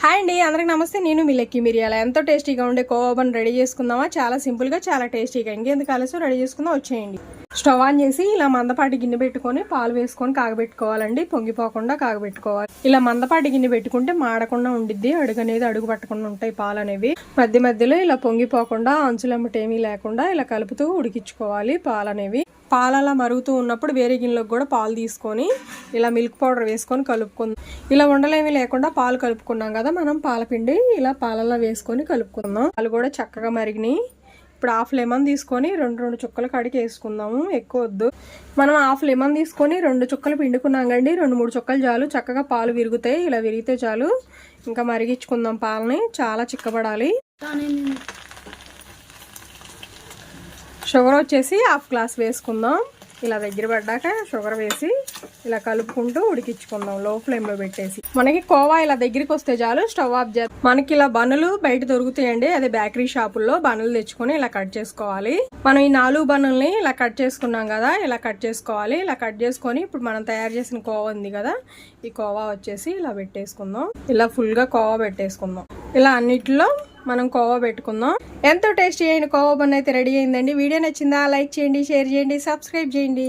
Hi అండి, అందరికి నమస్తే. నేను మీ లక్కీ మిరియాల. ఎంతో టేస్టీగా ఉండే కోవా బన్ రెడీ చేసుకుందామా? చాలా సింపుల్గా, చాలా టేస్టీగా. ఇంకెందుకు ఆలస్యం, రెడీ చేసుకుందాం, వచ్చేయండి. స్టవ్ ఆన్ చేసి ఇలా మందపాటి గిన్నె పెట్టుకొని పాలు వేసుకొని కాగబెట్టుకోవాలండి. పొంగిపోకుండా కాగబెట్టుకోవాలి. ఇలా మందపాటి గిన్నె పెట్టుకుంటే మాడకుండా ఉండిద్ది. అడుగు అనేది అడుగు పట్టకుండా ఉంటాయి పాలు అనేవి. మధ్య మధ్యలో ఇలా పొంగిపోకుండా అంచులమ్మటేమీ లేకుండా ఇలా కలుపుతూ ఉడికించుకోవాలి పాలు అనేవి. పాలు అలా మరుగుతూ ఉన్నప్పుడు వేరే గిన్నెలోకి కూడా పాలు తీసుకొని ఇలా మిల్క్ పౌడర్ వేసుకొని కలుపుకుందాం. ఇలా ఉండలేమీ లేకుండా పాలు కలుపుకున్నాం కదా, మనం పాలపిండి ఇలా పాలల్లో వేసుకొని కలుపుకుందాం. పాలు కూడా చక్కగా మరిగినాయి. ఇప్పుడు హాఫ్ లెమన్ తీసుకొని రెండు చుక్కలు కడిగి వేసుకుందాము. ఎక్కువ వద్దు. మనం హాఫ్ లెమన్ తీసుకొని 2 చుక్కలు పిండుకున్నాం కండి. 2-3 చుక్కలు చాలు. చక్కగా పాలు విరుగుతాయి. ఇలా విరిగితే చాలు. ఇంకా మరిగించుకుందాం పాలని. చాలా చిక్కబడాలి. షుగర్ వచ్చేసి హాఫ్ గ్లాస్ వేసుకుందాం. ఇలా దగ్గర పడ్డాక షుగర్ వేసి ఇలా కలుపుకుంటూ ఉడికించుకుందాం లో ఫ్లేమ్లో పెట్టేసి. మనకి కోవా ఇలా దగ్గరికి వస్తే చాలు, స్టవ్ ఆఫ్ చేద్దాం. మనకి ఇలా బన్నులు బయట దొరుకుతాయండి. అదే బేకరీ షాపుల్లో బన్నులు తెచ్చుకొని ఇలా కట్ చేసుకోవాలి. మనం ఈ 4 బన్నుల్ని ఇలా కట్ చేసుకున్నాం కదా, ఇలా కట్ చేసుకోవాలి. ఇలా కట్ చేసుకొని ఇప్పుడు మనం తయారు చేసిన కోవా ఉంది కదా, ఈ కోవా వచ్చేసి ఇలా పెట్టేసుకుందాం. ఇలా ఫుల్గా కోవా పెట్టేసుకుందాం. ఇలా అన్నిటిలో మనం కోవా పెట్టుకుందాం. ఎంతో టేస్టీ అయిన కోవా బన్ అయితే రెడీ అయిందండి. వీడియో నచ్చిందా? లైక్ చేయండి, షేర్ చేయండి, సబ్స్క్రైబ్ చేయండి.